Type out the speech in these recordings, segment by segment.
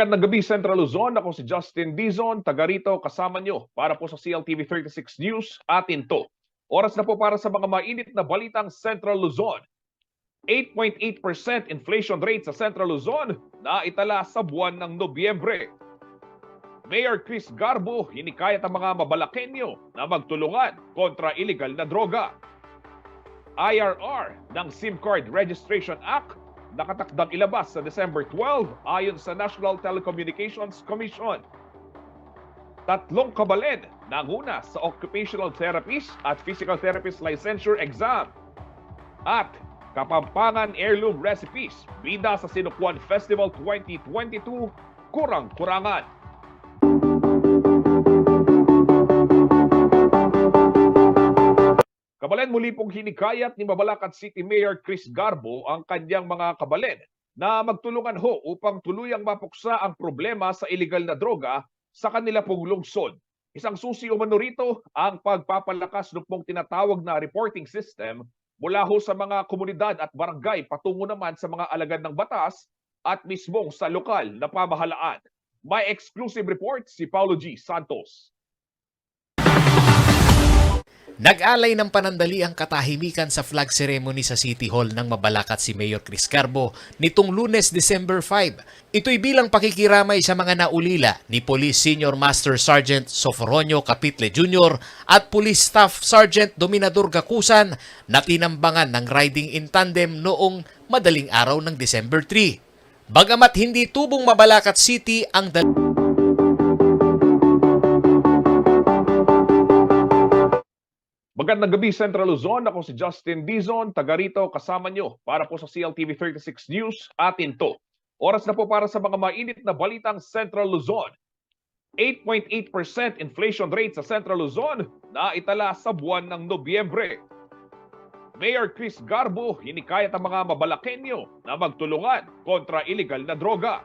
Magandang gabi, Central Luzon. Ako si Justin Dizon, taga rito kasama nyo para po sa CLTV 36 News. Atin to. Oras na po para sa mga mainit na balitang Central Luzon. 8.8% inflation rate sa Central Luzon na itala sa buwan ng Nobyembre. Mayor Chris Garbo hinikayat ang mga Mabalakenyo na magtulungan kontra illegal na droga. IRR ng SIM Card Registration Act nakatakdang ilabas sa December 12 ayon sa National Telecommunications Commission. Tatlong kabalin nanguna sa Occupational Therapist at Physical Therapist Licensure Exam. At Kapampangan Heirloom Recipes, bida sa Sinukuan Festival 2022, kurang-kurangan. Kabalen, muli pong hinikayat ni Mabalacat City Mayor Chris Garbo ang kanyang mga kabalen na magtulungan ho upang tuluyang mapuksa ang problema sa illegal na droga sa kanila pong lungsod. Isang susi umano rito ang pagpapalakas ng pong tinatawag na reporting system mula ho sa mga komunidad at barangay patungo naman sa mga alagad ng batas at mismong sa lokal na pamahalaan. May exclusive report si Paulo G. Santos. Nag-alay ng panandali ang katahimikan sa flag ceremony sa City Hall ng Mabalacat si Mayor Chris Garbo nitong Lunes, December 5. Ito'y bilang pakikiramay sa mga naulila ni Police Senior Master Sergeant Soforonio Capitle Jr. at Police Staff Sergeant Dominador Gacusan na tinambangan ng riding in tandem noong madaling araw ng December 3. Bagamat hindi tubong Mabalacat City ang Magandang gabi, Central Luzon. Ako si Justin Dizon, taga rito kasama nyo para po sa CLTV 36 News. Atin to. Oras na po para sa mga mainit na balitang Central Luzon. 8.8% inflation rate sa Central Luzon na itala sa buwan ng Nobyembre. Mayor Chris Garbo hinikayat ang mga Mabalakenyo na magtulungan kontra illegal na droga.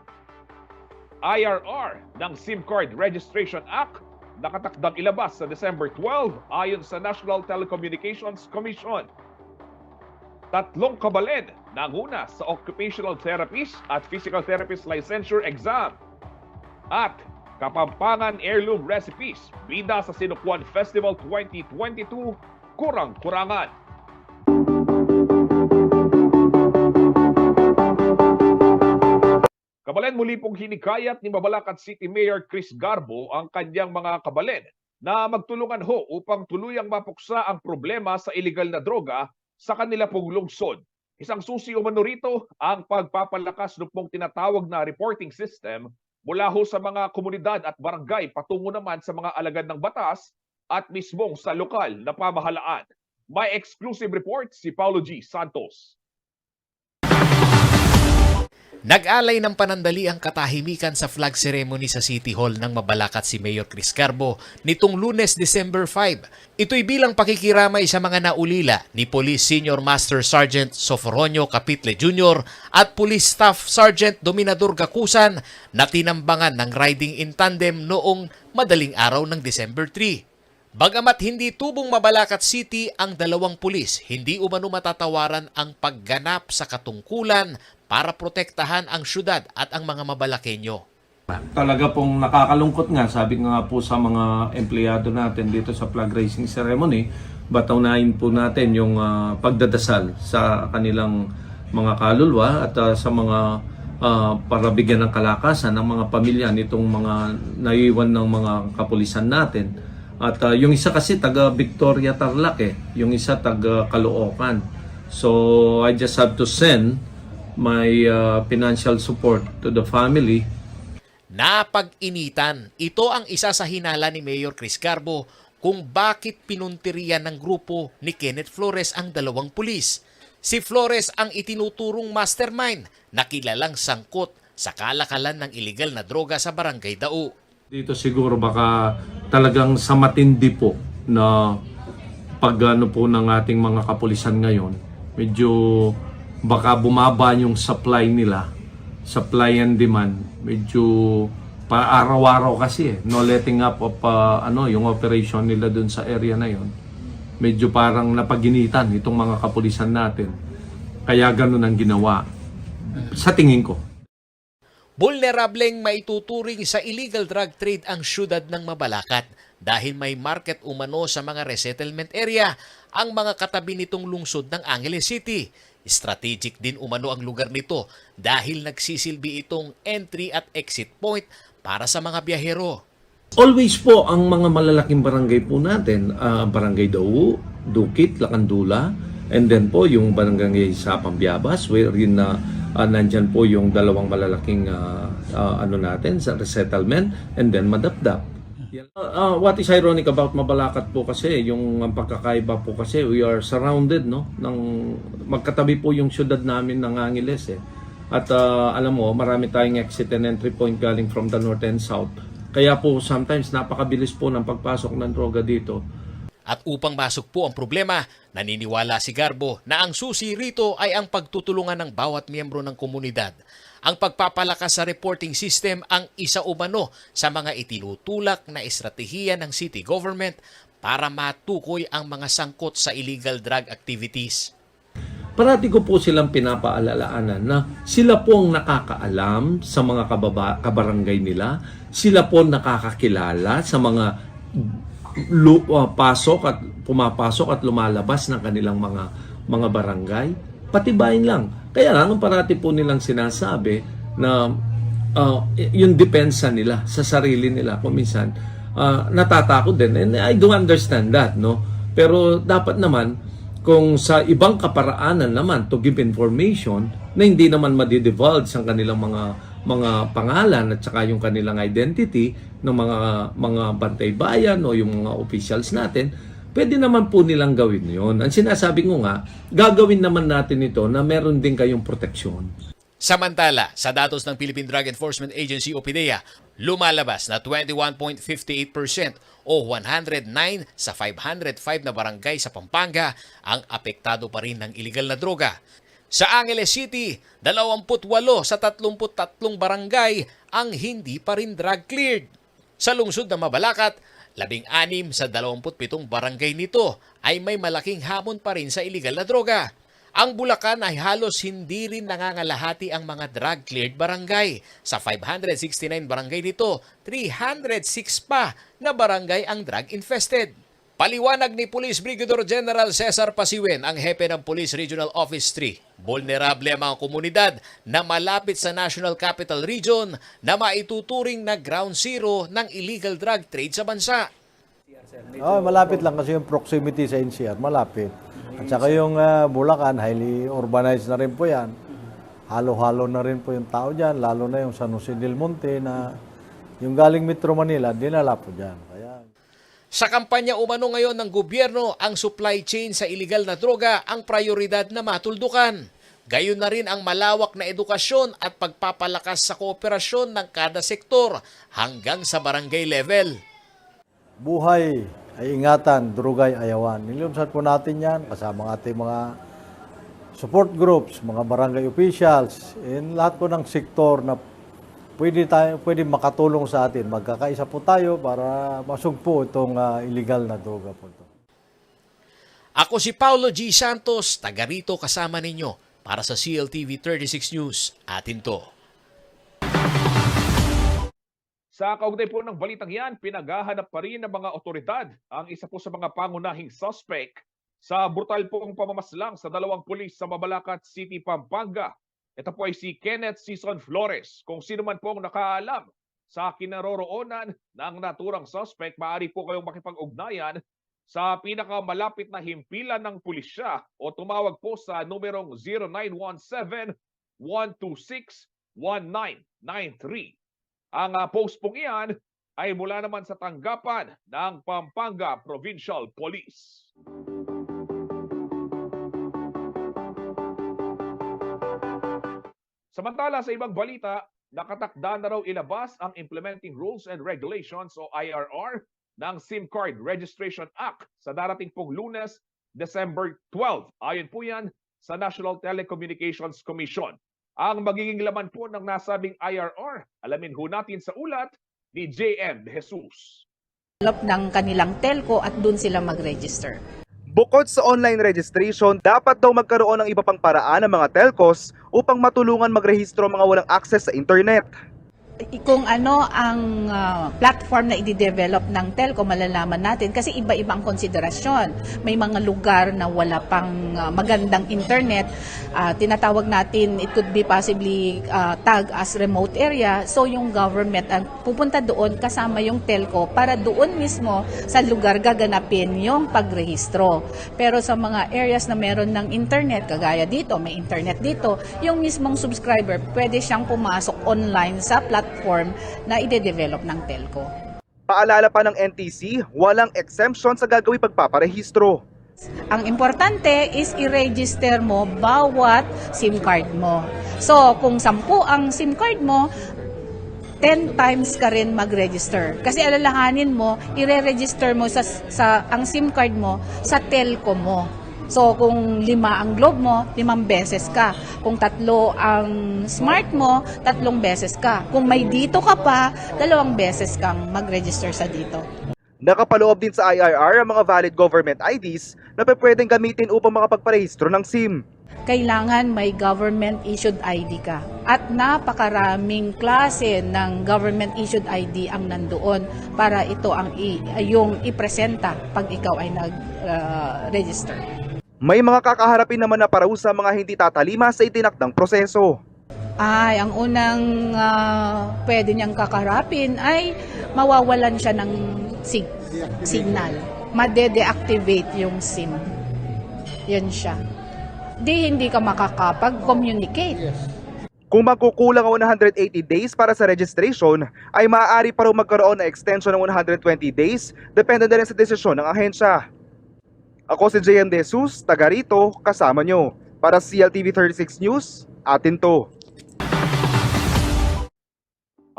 IRR ng SIM Card Registration Act nakatakdang ilabas sa December 12 ayon sa National Telecommunications Commission. Tatlong kabalin nanguna sa Occupational Therapist at Physical Therapist Licensure Exam. At Kapampangan Heirloom Recipes, bida sa Sinukuan Festival 2022, kurang-kurangan. Kabalen, muli pong hinikayat ni Mabalacat City Mayor Chris Garbo ang kanyang mga kabalen na magtulungan ho upang tuluyang mapuksa ang problema sa illegal na droga sa kanila pong lungsod. Isang susi umano rito ang pagpapalakas ng pong tinatawag na reporting system mula ho sa mga komunidad at barangay patungo naman sa mga alagad ng batas at mismong sa lokal na pamahalaan. May exclusive report si Paulo G. Santos. Nag-alay ng panandali ang katahimikan sa flag ceremony sa City Hall ng Mabalacat si Mayor Chris Garbo nitong Lunes, December 5. Ito'y bilang pakikiramay sa mga naulila ni Police Senior Master Sergeant Soforonio Capitle Jr. at Police Staff Sergeant Dominador Gacusan na tinambangan ng riding in tandem noong madaling araw ng December 3. Bagamat hindi tubong Mabalacat City ang dalawang pulis, hindi umano matatawaran ang pagganap sa katungkulan para protektahan ang syudad at ang mga Mabalakenyo. Talaga pong nakakalungkot nga, sabi nga po sa mga empleyado natin dito sa flag raising ceremony, bataunahin po natin yung pagdadasal sa kanilang mga kaluluwa at sa mga para bigyan ng kalakasan ng mga pamilya nitong mga naiwan ng mga kapulisan natin. At yung isa kasi taga Victoria Tarlac yung isa taga Caloocan. So I just have to send my financial support to the family. Napag-initan, ito ang isa sa hinala ni Mayor Chris Garbo kung bakit pinuntirian ng grupo ni Kenneth Flores ang dalawang pulis. Si Flores ang itinuturong mastermind na kilalang sangkot sa kalakalan ng iligal na droga sa Barangay Dao. Dito siguro baka talagang sa matindi po na pag-ano po ng ating mga kapulisan ngayon, medyo baka bumaba yung supply nila, supply and demand, medyo pa-araw-araw kasi no letting up of yung operation nila dun sa area na yon. Medyo parang napaginitan itong mga kapulisan natin. Kaya ganun ang ginawa sa tingin ko. Vulnerableng maituturing sa illegal drug trade ang syudad ng Mabalacat dahil may market umano sa mga resettlement area ang mga katabi nitong lungsod ng Angeles City. Strategic din umano ang lugar nito dahil nagsisilbi itong entry at exit point para sa mga biyahero. Always po ang mga malalaking barangay po natin, Barangay Dao, Dukit, Lakandula, and then po yung barangay sa Pambiabas, wherein nandyan po yung dalawang malalaking natin sa resettlement, and then Madapdap. What is ironic about Mabalacat po kasi, yung pagkakaiba po kasi, we are surrounded, no? Magkatabi po yung syudad namin ng Angeles eh. At alam mo, marami tayong exit and entry point galing from the north and south. Kaya po sometimes napakabilis po ng pagpasok ng droga dito. At upang masok po ang problema, naniniwala si Garbo na ang susi rito ay ang pagtutulungan ng bawat miyembro ng komunidad. Ang pagpapalakas sa reporting system ang isa umano sa mga itinutulak na estratehiya ng city government para matukoy ang mga sangkot sa illegal drug activities. Parati ko po silang pinapaalalahanan na sila po ang nakakaalam sa mga kabarangay nila. Sila po nakakakilala sa mga pasok at pumapasok at lumalabas ng kanilang mga barangay. Patibayin lang. Kaya lang parati po nilang sinasabi na yung depensa nila sa sarili nila. Kung minsan natatakot din. And I do understand that, no? Pero dapat naman kung sa ibang kaparaanan naman to give information na hindi naman madidivulge ang kanilang mga pangalan at saka yung kanilang identity ng mga bantay bayan o yung mga officials natin, pwede naman po nilang gawin yon. Ang sinasabi ko nga, gagawin naman natin ito na meron din kayong proteksyon. Samantala, sa datos ng Philippine Drug Enforcement Agency o PDEA, lumalabas na 21.58% o 109 sa 505 na barangay sa Pampanga ang apektado pa rin ng iligal na droga. Sa Angeles City, 28 sa 33 barangay ang hindi pa rin drug cleared. Sa lungsod ng Mabalacat, 16 sa 27 barangay nito ay may malaking hamon pa rin sa iligal na droga. Ang Bulacan ay halos hindi rin nangangalahati ang mga drug-cleared barangay. Sa 569 barangay nito, 306 pa na barangay ang drug-infested. Paliwanag ni Police Brigadier General Cesar Pasiwen, ang hepe ng Police Regional Office 3. Vulnerable ang mga komunidad na malapit sa National Capital Region na maituturing na ground zero ng illegal drug trade sa bansa. Malapit lang kasi yung proximity sa NCR, malapit. At saka yung Bulacan, highly urbanized na rin po yan. Halo-halo na rin po yung tao dyan, lalo na yung San Jose del Monte na yung galing Metro Manila, dinala po dyan. Kaya... Sa kampanya umano ngayon ng gobyerno, ang supply chain sa illegal na droga ang prioridad na matuldukan. Gayon na rin ang malawak na edukasyon at pagpapalakas sa kooperasyon ng kada sektor hanggang sa barangay level. Buhay ay ingatan, drugay ayawan. Nilumsan po natin yan kasama ng ating mga support groups, mga barangay officials, and lahat po ng sektor na pwede makatulong sa atin. Magkakaisa po tayo para masugpo itong illegal na droga po ito. Ako si Paulo G. Santos, taga rito kasama ninyo para sa CLTV 36 News. Atin to. Sa kaugnay po ng balitang yan, pinaghahanap pa rin ng mga otoridad ang isa po sa mga pangunahing suspect sa brutal pong pamamaslang sa dalawang pulis sa Mabalacat City, Pampanga. Ito po ay si Kenneth Sison Flores. Kung sino man pong nakaalam sa kinaroroonan ng naturang suspect, maaari po kayong makipag-ugnayan sa pinakamalapit na himpilan ng pulisya o tumawag po sa numerong 0917-126-1993. Ang post pong iyan ay mula naman sa tanggapan ng Pampanga Provincial Police. Samantala sa ibang balita, nakatakda na raw ilabas ang Implementing Rules and Regulations o IRR ng SIM Card Registration Act sa darating pong Lunes, December 12. Ayon po yan sa National Telecommunications Commission. Ang magiging laman po ng nasabing IRR, alamin ho natin sa ulat ni JM De Jesus. Ng kanilang telco at dun sila mag-register. Bukod sa online registration, dapat daw magkaroon ng iba pang paraan ng mga telcos upang matulungan magrehistro ang mga walang access sa internet. Kung ano ang platform na i-develop ng telco, malalaman natin kasi iba-iba ang konsiderasyon. May mga lugar na wala pang magandang internet, tinatawag natin, it could be possibly tagged as remote area. So yung government ang pupunta doon kasama yung telco para doon mismo sa lugar gaganapin yung pagrehistro. Pero sa mga areas na meron ng internet, kagaya dito, may internet dito, yung mismong subscriber pwede siyang pumasok online sa platform na ide-develop ng telco. Paalala pa ng NTC, walang exemption sa gagawing pagpaparehistro. Ang importante is i-register mo bawat SIM card mo. So, kung 10 ang SIM card mo, 10 times ka rin mag-register. Kasi alalahanin mo, i-register mo ang SIM card mo sa telco mo. So, kung 5 ang Globe mo, 5 beses ka. Kung 3 ang Smart mo, 3 beses ka. Kung may dito ka pa, 2 beses kang mag-register sa dito. Nakapaloob din sa IRR ang mga valid government IDs na pwedeng gamitin upang makapagparehistro ng SIM. Kailangan may government-issued ID ka. At napakaraming klase ng government-issued ID ang nandoon para ito ang yung ipresenta pag ikaw ay nag-register. May mga kakaharapin naman na parusa mga hindi tatalima sa itinakdang proseso. Ang unang pwede niyang kakarapin ay mawawalan siya ng signal. Made-deactivate yung SIM. Yan siya. Hindi ka makakapag-communicate. Kung magkukulang ang 180 days para sa registration, ay maaari pa rin magkaroon ng extension ng 120 days, depende na rin sa desisyon ng ahensya. Ako si JM De Jesus, taga rito, kasama nyo. Para CLTV 36 News, atin to.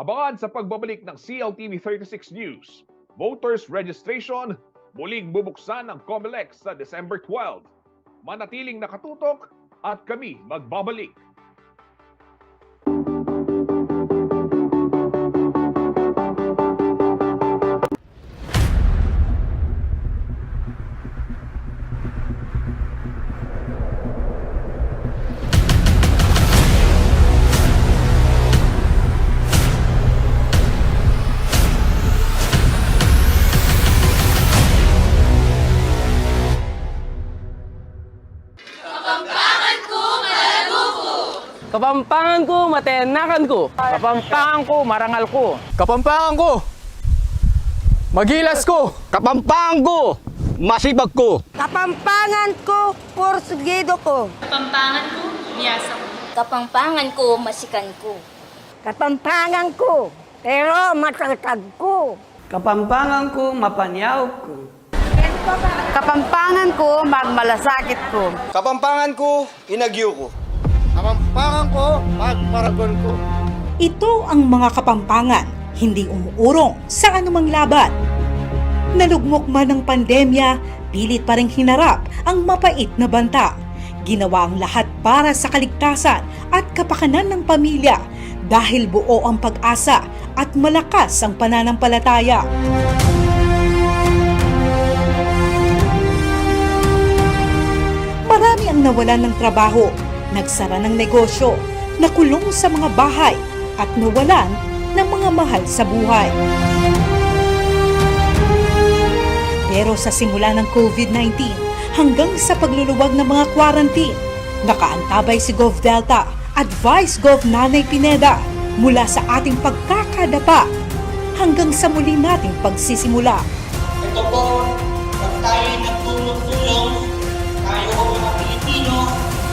Abangan sa pagbabalik ng CLTV 36 News. Voters registration muling bubuksan ng COMELEC sa December 12. Manatiling nakatutok at kami magbabalik. Kapampangan ko, matenakan ko. Kapampangan ko, marangal ko. Kapampangan ko, magilas ko. Kapampangan ko, masibag ko. Kapampangan ko, porsugido ko. Kapampangan ko, miyasa ko. Kapampangan ko, masikan ko. Kapampangan ko, pero matatag ko. Kapampangan ko, mapanyaw ko. Kapampangan ko, magmalasakit ko. Kapampangan ko, inagyo ko. Kapampangan ko, magparagon ko. Ito ang mga kapampangan, hindi umuurong sa anumang laban. Nalugmok man ng pandemya, pilit pa ring hinarap ang mapait na banta. Ginawa ang lahat para sa kaligtasan at kapakanan ng pamilya dahil buo ang pag-asa at malakas ang pananampalataya. Marami ang nawalan ng trabaho, nagsara ng negosyo, nakulong sa mga bahay at nawalan ng mga mahal sa buhay. Pero sa simula ng COVID-19 hanggang sa pagluluwag ng mga quarantine, nakaantabay si Gov Delta at Vice Gov Nanay Pineda mula sa ating pagkakadapa hanggang sa muli nating pagsisimula. Ito po, pag tayo'y nagtulong-tulong, tayo mga Pilipino,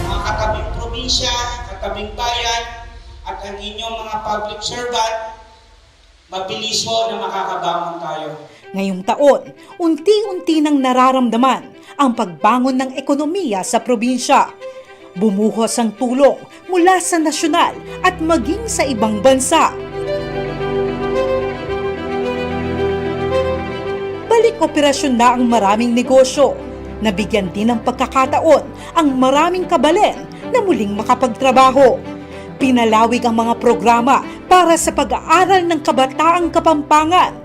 mga katabing probinsya, katabing bayan, at ang inyong mga public servant, mabilis ho na makakabangon tayo. Ngayong taon, unti-unti nang nararamdaman ang pagbangon ng ekonomiya sa probinsya. Bumuhos ang tulong mula sa nasyonal at maging sa ibang bansa. Balik operasyon na ang maraming negosyo. Nabigyan din ng pagkakataon ang maraming kabalen na muling makapagtrabaho. Pinalawig ang mga programa para sa pag-aaral ng kabataang Kapampangan.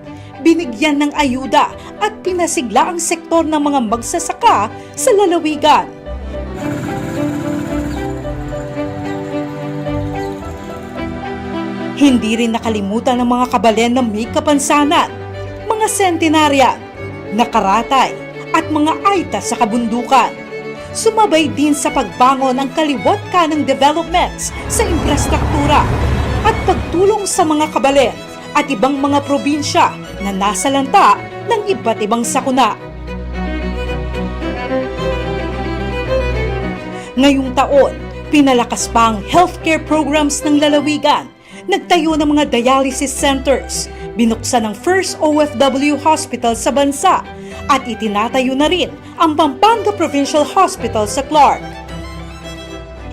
binigyan ng ayuda at pinasigla ang sektor ng mga magsasaka sa lalawigan. Hindi rin nakalimutan ng mga kabalen na may kapansanan, mga sentenaryan, nakaratay at mga aita sa kabundukan. Sumabay din sa pagbangon ang kaliwat kanang developments sa infrastruktura at pagtulong sa mga kabalen at ibang mga probinsya na nasa lanta ng iba't ibang sakuna. Ngayong taon, pinalakas pa ang healthcare programs ng lalawigan. Nagtayo ng mga dialysis centers, binuksan ang first OFW hospital sa bansa, at itinatayo na rin ang Pampanga Provincial Hospital sa Clark.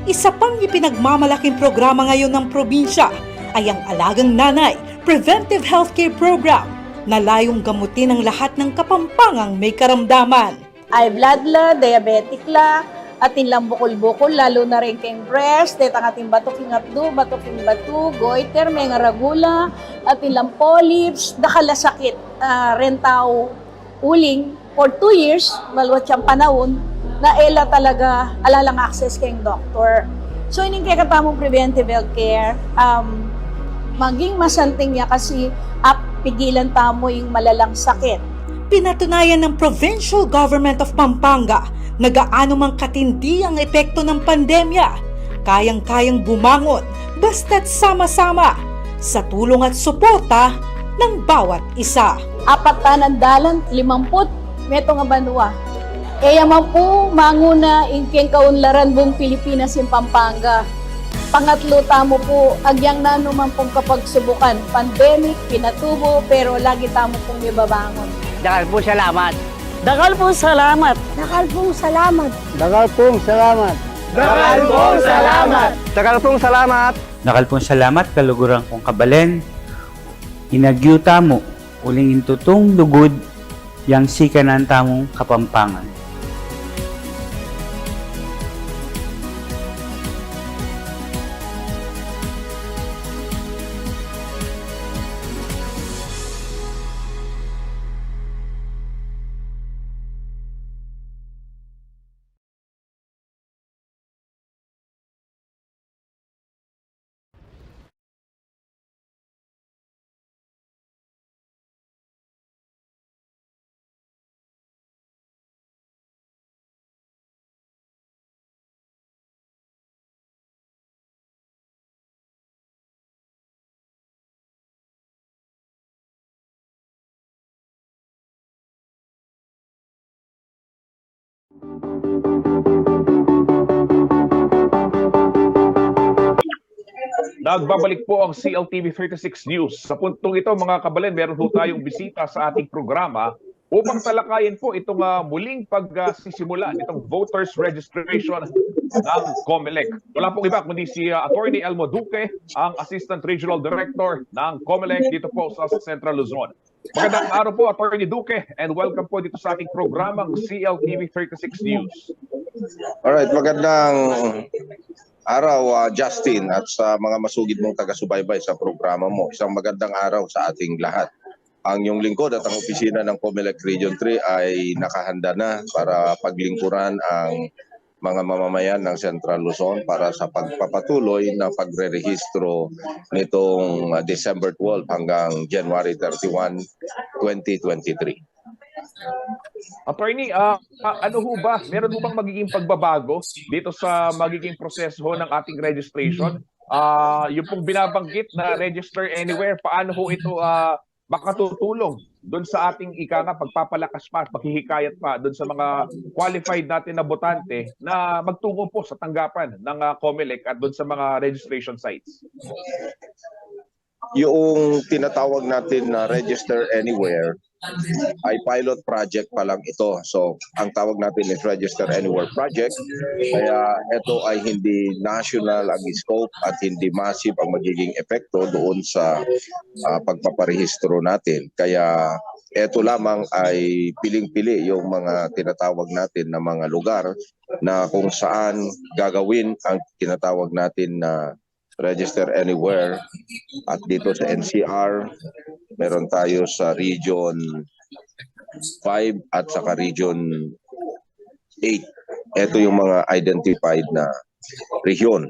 Isa pang ipinagmamalaking programa ngayon ng probinsya ay ang Alagang Nanay Preventive Healthcare Program na layong gamutin ang lahat ng Kapampangang may karamdaman. High blood la, diabetic la, atin lang bukol-bukol, lalo na rin kayong breast, at ang ating batuking abdo, batuking batu, goiter, may nga ragula, atin lang polyps, dakalasakit, rentaw, uling, for 2 years, malwat siyang panahon, na ela talaga alalang access kayong doktor. So, ining kaya katamong preventive healthcare, maging masanting niya kasi pigilan tamo yung malalang sakit. Pinatunayan ng Provincial Government of Pampanga na gaano mang katindi ang epekto ng pandemya, kayang-kayang bumangon basta't sama-sama sa tulong at suporta ng bawat isa. 4 dalan, 50 meto nga banwa. Kaya man po manguna ingkeng kaunlaran buong Pilipinas in Pampanga. Pangatlo tamo po agyang nanuman pong kapagsubukan. Pandemic, pinatubo, pero lagi tamo pong ibabangon. Dakal po salamat. Dagal pong salamat. Dagal pong salamat. Dagal pong salamat. Dakal po salamat. Dagal pong salamat. Dakal po salamat kaluguran kong kabalen. Inagyuta mo uling intutong lugod yang sikanan tamong Kapampangan. Nagbabalik po ang CLTV 36 News. Sa puntong ito, mga kabalen, meron po tayong bisita sa ating programa upang talakayin po itong muling pagsisimula nitong voters registration ng COMELEC. Wala pong iba kundi si Attorney Elmo Duque, ang Assistant Regional Director ng COMELEC dito po sa Central Luzon. Magandang araw po, Attorney Duque, and welcome po dito sa ating programang CLTV 36 News. Alright, magandang araw, Justin, at sa mga masugid mong taga-subaybay sa programa mo. Isang magandang araw sa ating lahat. Ang iyong lingkod at ang opisina ng COMELEC Region 3 ay nakahanda na para paglingkuran ang mga mamamayan ng Central Luzon para sa pagpapatuloy ng pagre-rehistro nitong December 12 hanggang January 31, 2023. Attorney, ano ho ba? Meron ho bang magiging pagbabago dito sa magiging proseso ng ating registration? Yung pong binabanggit na register anywhere, paano ho ito makatutulong doon sa ating pagpapalakas pa at paghihikayat pa doon sa mga qualified natin na botante na magtungo po sa tanggapan ng COMELEC at doon sa mga registration sites? Yung tinatawag natin na Register Anywhere ay pilot project pa lang ito. So, ang tawag natin is Register Anywhere Project. Kaya ito ay hindi national ang scope at hindi massive ang magiging epekto doon sa pagpaparehistro natin. Kaya ito lamang ay piling-pili yung mga tinatawag natin na mga lugar na kung saan gagawin ang tinatawag natin na Register Anywhere at dito sa NCR, meron tayo sa Region 5 at saka Region 8. Ito yung mga identified na region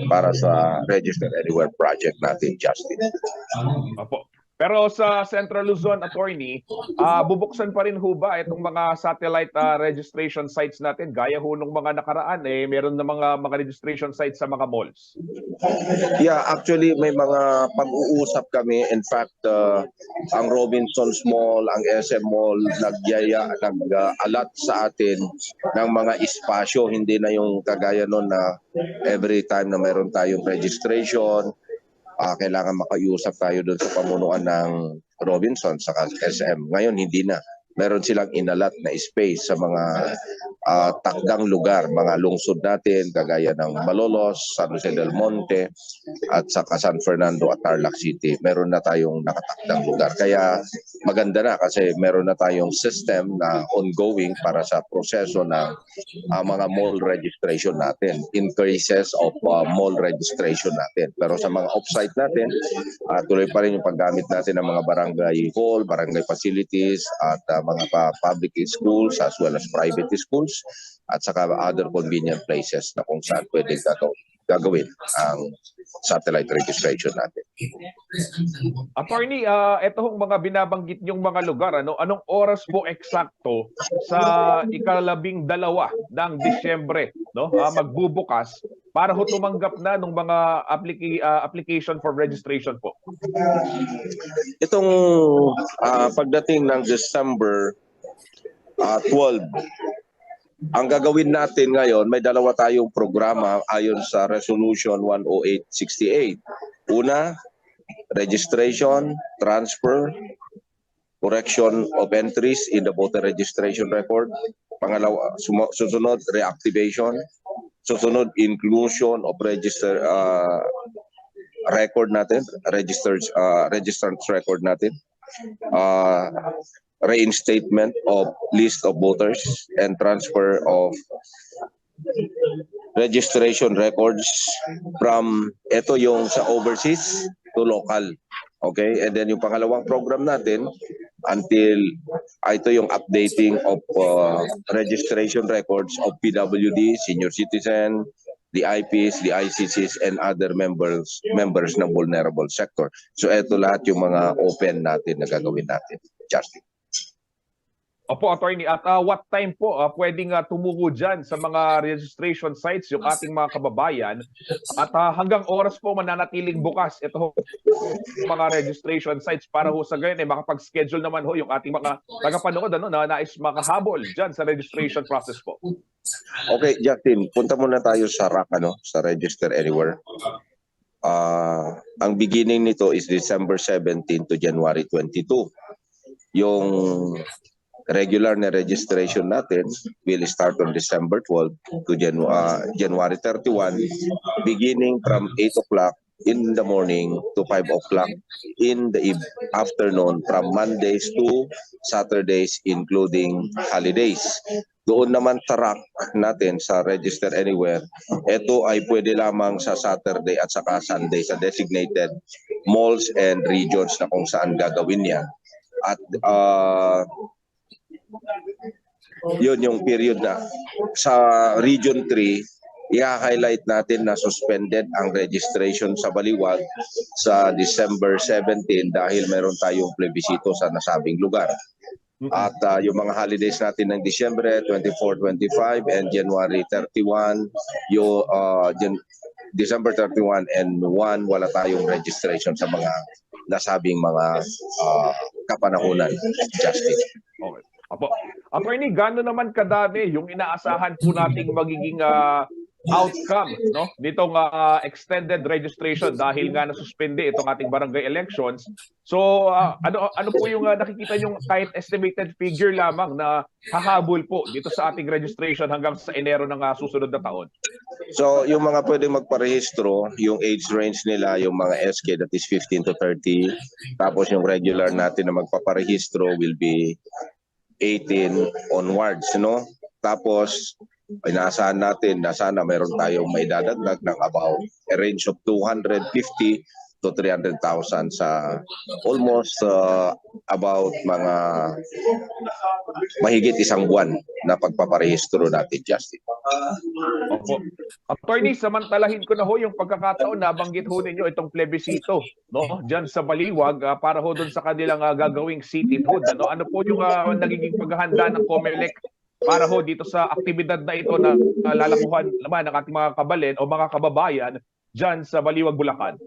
para sa Register Anywhere project natin, Justin. Opo. Pero sa Central Luzon, Attorney, bubuksan pa rin ho ba itong mga satellite registration sites natin? Gaya ho nung mga nakaraan, meron na mga registration sites sa mga malls. Yeah, actually may mga pag-uusap kami. In fact, ang Robinsons Mall, ang SM Mall, nag-alat sa atin ng mga espasyo. Hindi na yung kagaya nun na every time na meron tayong registration, kailangan makausap tayo doon sa pamunuan ng Robinson sa SM. Ngayon, hindi na. Meron silang inalat na space sa mga takdang lugar, mga lungsod natin, kagaya ng Malolos, San Jose del Monte, at saka San Fernando at Tarlac City. Meron na tayong nakatakdang lugar. Kaya maganda na kasi meron na tayong system na ongoing para sa proseso ng mga mall registration natin, increases of mall registration natin. Pero sa mga off-site natin, tuloy pa rin yung paggamit natin ng mga barangay hall, barangay facilities, at mga public schools as well as private schools, at saka other convenient places na kung saan pwede gagawin ang satellite registration natin. Attorney, ito hong mga binabanggit niyong mga lugar, anong oras po eksakto sa ika-12 ng Disyembre, magbubukas para ho tumanggap na ng mga application for registration po? Itong pagdating ng December 12, ang gagawin natin ngayon, may dalawa tayong programa ayon sa Resolution 10868. Una, registration, transfer, correction of entries in the voter registration record. Pangalawa, susunod, reactivation. Susunod, inclusion of registered record natin, registered record natin. Reinstatement of list of voters and transfer of registration records from ito yung sa overseas to local. Okay? And then yung pangalawang program natin until ito yung updating of registration records of PWD, senior citizen, the IPs, the ICCs, and other members ng vulnerable sector. So ito lahat yung mga open natin na gagawin natin. Justin. Opo, Attorney. At what time po pwedeng tumuko dyan sa mga registration sites yung ating mga kababayan? At hanggang oras po mananatiling bukas ito mga registration sites para ho sa gayon makapag-schedule naman ho yung ating mga tagapanood na nais makahabol dyan sa registration process po. Okay, Justin, punta muna tayo sa RAC, sa Register Anywhere. Ang beginning nito is December 17 to January 22. Yung regular na registration natin will start on December 12 to January 31, beginning from 8 o'clock in the morning to 5 o'clock in the afternoon, from Mondays to Saturdays, including holidays. Doon naman sa RAC natin sa Register Anywhere, ito ay pwede lamang sa Saturday at saka Sunday sa designated malls and regions na kung saan gagawin yan. At yun yung period na sa Region 3, i-highlight natin na suspended ang registration sa Baliwag sa December 17 dahil meron tayong plebisito sa nasabing lugar. At yung mga holidays natin ng Disyembre 24, 25 and January 31, December 31 and 1, wala tayong registration sa mga nasabing mga kapanahunan. Justin. Okay. Apo. Attorney, gaano naman kadami yung inaasahan po nating magiging outcome nitong extended registration dahil nga nasuspende itong ating barangay elections. So ano po yung nakikita yung kahit estimated figure lamang na hahabol po dito sa ating registration hanggang sa Enero ng susunod na taon? So yung mga pwedeng magparehistro, yung age range nila, yung mga SK that is 15 to 30, tapos yung regular natin na magpaparehistro will be 18 onwards, Tapos inaasahan natin na sana meron tayong maidadagdag ng about a range of 250 to 300,000 sa almost about mga mahigit isang buwan na pagpaparehistro natin, Justin. Opo. Attorney, samantalahin ko na ho yung pagkakataon na banggit ho ninyo itong plebisito, no? Diyan sa Baliwag para ho doon sa kanilang gagawing cityhood. Ano po yung nagiging paghahanda ng COMELEC para ho dito sa aktibidad na ito na lalakuhan naman ng ating mga kabalen o mga kababayan diyan sa Baliwag, Bulacan?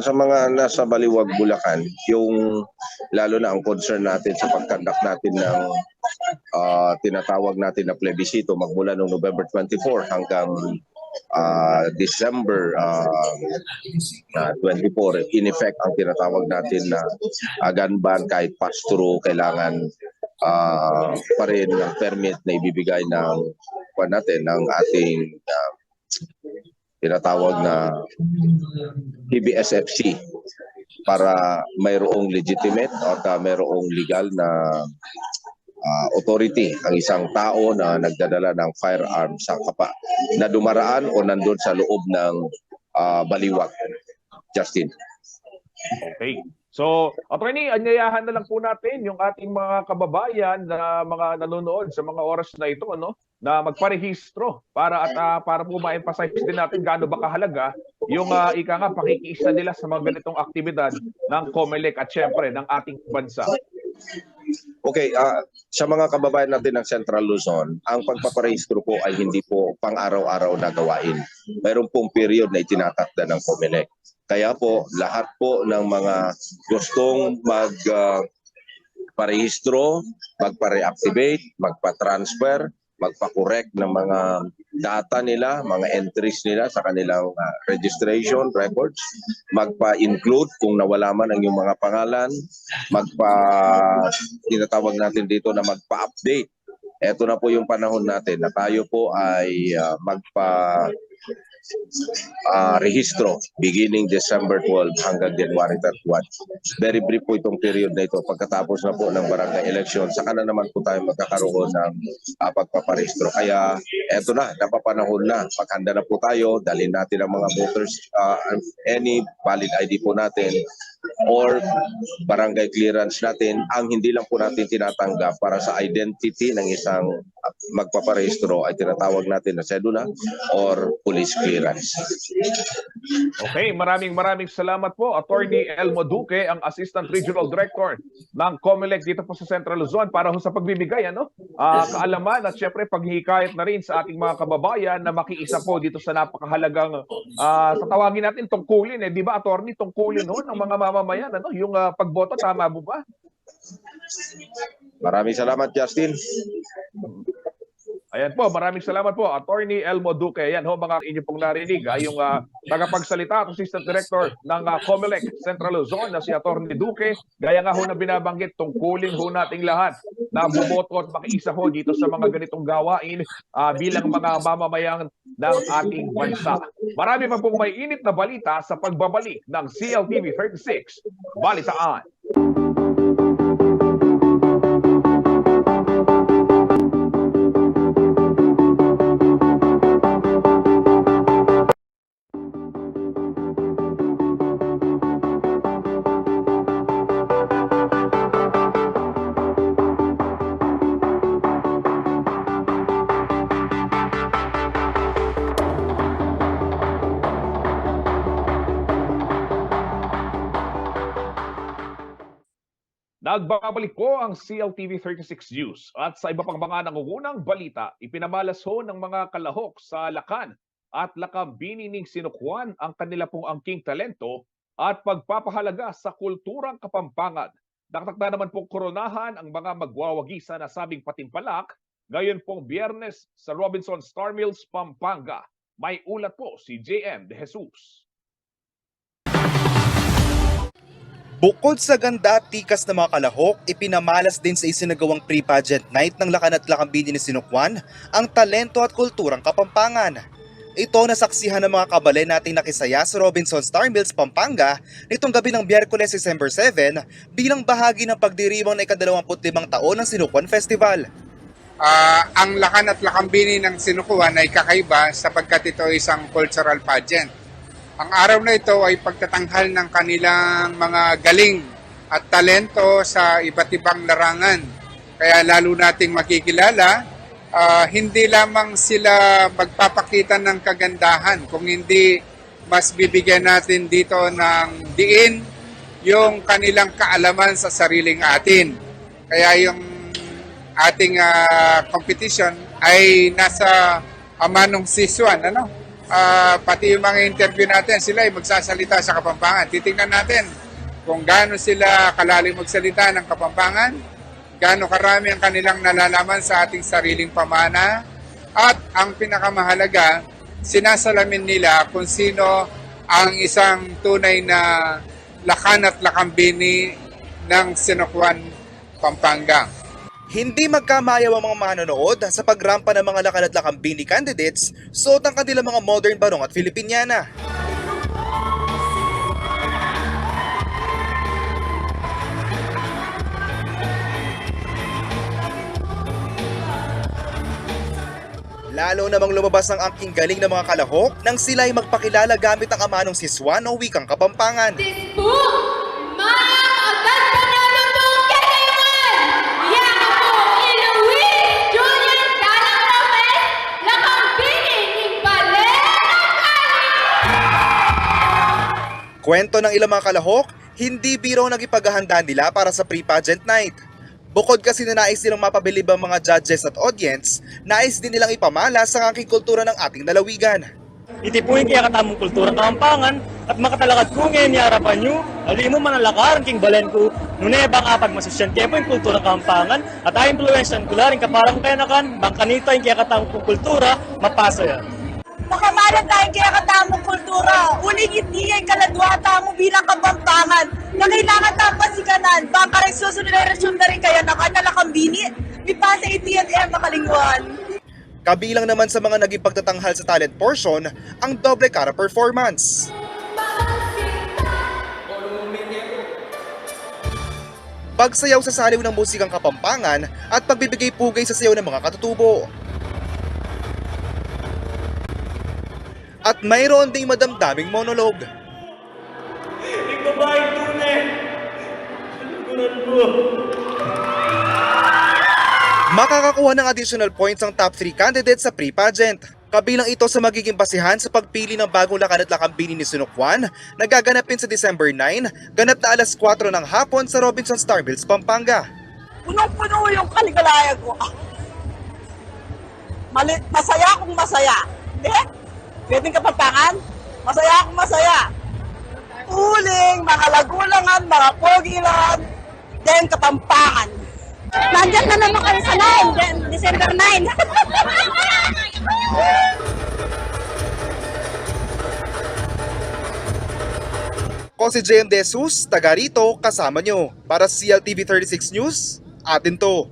Sa mga nasa Baliwag, Bulacan, yung lalo na ang concern natin sa pagkandak natin ng tinatawag natin na plebisito magmula noong November 24 hanggang December 24. In effect, ang tinatawag natin na gun ban kahit pass-through, kailangan pa rin ng permit na ibibigay ng ating tinatawag na PBSFC para mayroong legitimate at mayroong legal na authority ang isang tao na nagdadala ng firearm sa kapa na dumaraan o nandun sa loob ng Baliwag. Justin. Okay. So, Attorney, anyayahan na lang po natin yung ating mga kababayan na mga nanonood sa mga oras na ito, na magparehistro para po ma-emphasize din natin gaano ba kahalaga yung pakikiisa nila sa mga ganitong aktibidad ng COMELEC at syempre ng ating bansa. Okay, sa mga kababayan natin ng Central Luzon, ang pagpaparehistro po ay hindi po pang-araw-araw na gawain. Mayroon pong period na itinatakda ng COMELEC. Kaya po, lahat po ng mga gustong magparehistro, magpa-reactivate, magpa-transfer, magpa-correct ng mga data nila, mga entries nila sa kanilang registration records, magpa-include kung nawala man ang iyong mga pangalan, tinatawag natin dito na magpa-update. Ito na po yung panahon natin na tayo po ay rehistro beginning December 12 hanggang January 31. Very brief po itong period na ito. Pagkatapos na po ng barangay election, saka na naman po tayo magkakaroon ng pagpaparehistro. Kaya eto na, napapanahon na. Paghanda na po tayo, dalhin natin ang mga voters, any valid ID po natin or barangay clearance natin. Ang hindi lang po natin tinatanggap para sa identity ng isang magpaparehistro ay tinatawag natin na sedula or police clearance. Okay, maraming salamat po, Attorney Elmo Duque, ang Assistant Regional Director ng COMELEC dito po sa Central Luzon para sa pagbibigay kaalaman at syempre paghihikayat na rin sa ating mga kababayan na makiisa po dito sa napakahalagang tatawagin natin tungkulin, di ba, Attorney, tungkulin ng mga mamamayan, yung pagboto, tama mo ba? Maraming salamat, Justin. Ayan po, maraming salamat po, Attorney Elmo Duque. Ayan ho, mga inyo pong narinig, yung tagapagsalita at Assistant Director ng COMELEC Central Luzon na si Attorney Duque. Gaya nga ho na binabanggit, tungkulin ho nating lahat na bumoto at makiisa ho dito sa mga ganitong gawain bilang mga mamamayan ng ating bansa. Marami pa pong may init na balita sa pagbabalik ng CLTV 36 Balitaan. Nagbabalik po ang CLTV 36 News at sa iba pang mga nangungunang balita, ipinamalas ho ng mga kalahok sa Lakan at Lakambini ning Sinukwan ang kanila pong angking talento at pagpapahalaga sa kulturang Kapampangan. Nakatakda naman pong koronahan ang mga magwawagi sa nasabing patimpalak ngayon pong Biyernes sa Robinson Star Mills, Pampanga. May ulat po si JM De Jesus. Bukod sa ganda at tikas ng mga kalahok, ipinamalas din sa isinagawang pre-pageant night ng Lakan at Lakambini ni Sinukwan ang talento at kulturang Kapampangan. Ito nasaksihan ng mga kabalen nating nakisaya sa Robinson Star Mills, Pampanga nitong gabi ng Biyerkules, December 7 bilang bahagi ng pagdiriwang na ika-25 taon ng Sinukwan Festival. Ang Lakan at Lakambini ng Sinukwan ay kakaiba sapagkat ito ay isang cultural pageant. Ang araw na ito ay pagtatanghal ng kanilang mga galing at talento sa iba't ibang larangan. Kaya lalo nating makikilala, hindi lamang sila magpapakita ng kagandahan, kung hindi mas bibigyan natin dito ng diin yung kanilang kaalaman sa sariling atin. Kaya yung ating competition ay nasa Amanong Siswan, pati yung mga interview natin, sila ay magsasalita sa Kapampangan. Titingnan natin kung gaano sila kalalim magsalita ng Kapampangan, gaano karami ang kanilang nalalaman sa ating sariling pamana, at ang pinakamahalaga, sinasalamin nila kung sino ang isang tunay na lakan at lakambini ng Sinokwan, Pampanga. Hindi magkamayaw ang mga manonood sa pagrampa ng mga lakan at lakambini candidates, suot ang kanilang mga modern barong at Filipiniana. Lalo namang lumabas ang angking galing ng mga kalahok nang sila ay magpakilala gamit ang Amanong Siswan o wikang Kapampangan. Kwento ng ilang mga kalahok, hindi biro ang nagipaghahandaan nila para sa pre-pageant night. Bukod kasi na nais nilang mapabilib ang mga judges at audience, nais din nilang ipamala sa angking kultura ng ating lalawigan. Itipuin kaya katamong kultura ng Kapampangan at makatalakad ko ngayon ni harapan nyo, alin mo manalakaran king balen ko, nunebang apag masisyan kaya po yung kultura ng Kapampangan at ay impluensyan kularing kaparang kenakan, bangkanita yung kaya katamong kultura, mapasa yan. Makamalan tayo kaya katamong kultura. Uling hindi ay kaladwata mo bilang Kapampangan na kailangan tapasikanan. Baka rin susunod na resume na rin kaya nakanalakambini. Di pa sa ATM makalingwan. Kabilang naman sa mga naging pagtatanghal sa talent portion, ang doble cara performance. Pagsayaw sa saliw ng musikang Kapampangan at pagbibigay pugay sa sayaw ng mga katutubo. At mayroon ding madamdaming monologue. Ikabahay tunay! Alugunan ko! Makakakuha ng additional points ang top 3 candidates sa pre-pageant. Kabilang ito sa magiging basihan sa pagpili ng bagong lakan at lakambini ni Sinokwan na gaganapin sa December 9, ganap na alas 4 ng hapon sa Robinson Star Mills, Pampanga. Punong-puno yung kaligalayan ko. Masaya akong masaya. Hindi? Pwedeng Kapampangan? Masaya akong masaya. Uling, mga lagulangan, mga pogilan, then Kapampangan. Nandiyan na naman kayo sa 9, December 9. Ko si JM De Jesus, taga rito, kasama nyo. Para sa CLTV 36 News, atin to.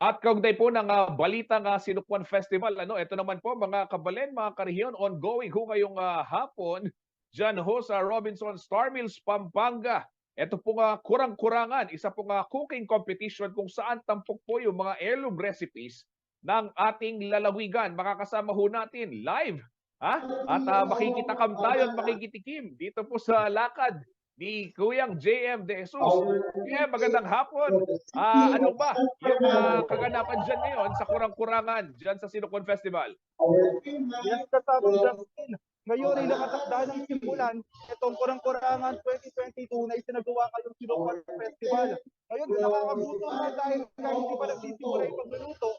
At kaugnay po ng balitang Sinokwan Festival, ito naman po mga kabalen, mga karehiyon, ongoing ho ngayong hapon dyan ho sa Robinson Star Mills, Pampanga. Ito po kurang-kurangan, isa pong cooking competition kung saan tampok po yung mga heirloom recipes ng ating lalawigan. Makakasama ho natin live at makikitakam tayo at makikitikim dito po sa lakad ni Kuyang JM De Jesus. Kaya magandang hapon. Ano ba yung kaganapan dyan ngayon sa kurang-kurangan dyan sa Sinokwan Festival? Yan kasama Justin. Ngayon ay nakatakda ng simulan itong kurang-kurangan 2022 na isinagawa ngayong Sinokwan Festival. Ngayon nakakagutom na dahil hindi pa nagsisimula yung pagluluto,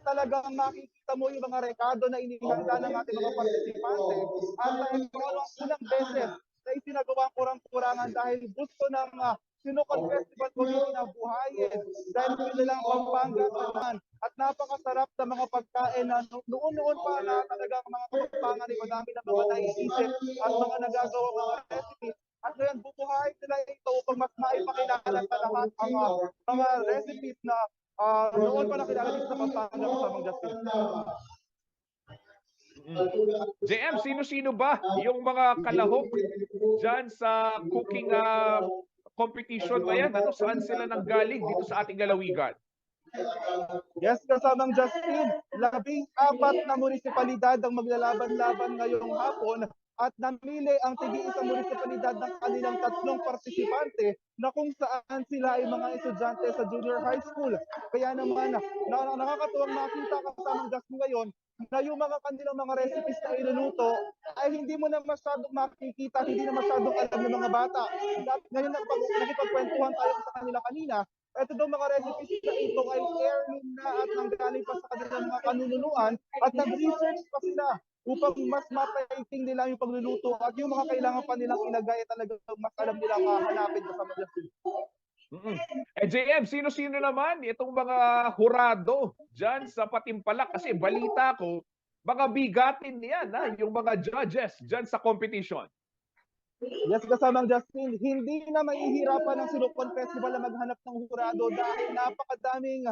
talagang makikita mo yung mga rekado na inihanda ng ating mga partisipante at ito ang unang beses na isinagawa ang kurang-kurangan dahil gusto ng Sinokwan Festival kung inabuhayin dahil nilang Pampanga at napakasarap sa mga pagkain na noon pa na talagang mga Kapampangan ay madami na mga naiisip at mga nagagawa mga recipes. At ngayon bubuhayin nila ito upang mas maipakilala sa lahat ang mga recipes na noon pa nakilala dito sa Pampanga kasamang Justin. JM, sino-sino ba yung mga kalahok dyan sa cooking competition ba yan? Saan sila nanggaling dito sa ating lalawigan? Yes, kasamang Justin, 14 na munisipalidad ang maglalaban-laban ngayong hapon at namili ang tig-iisang munisipalidad ng kanilang 3 partisipante na kung saan sila ay mga estudyante sa junior high school. Kaya naman, nakakatuwang makita kasamang Justin ngayon na yung mga kanilang mga recipes na iluluto ay hindi mo na masyadong makikita, hindi na masyadong alam ng mga bata. Ngayon nakipagkwentuhan tayo sa kanila kanina, ito daw mga recipes na ito ay heirloom na at nanggaling pa sa kanilang mga kanunuluan at nag-research pa sila upang mas mapaiting nila yung pagluluto at yung mga kailangan pa nilang ilagay talaga mas alam nila hanapin kasama Justin. JM, sino-sino naman itong mga hurado dyan sa Patimpalak? Kasi balita ko, mga bigatin niyan, yung mga judges dyan sa competition. Yes, kasamang Justin, hindi na mahihirapan ng Silocon Festival na maghanap ng hurado dahil maraming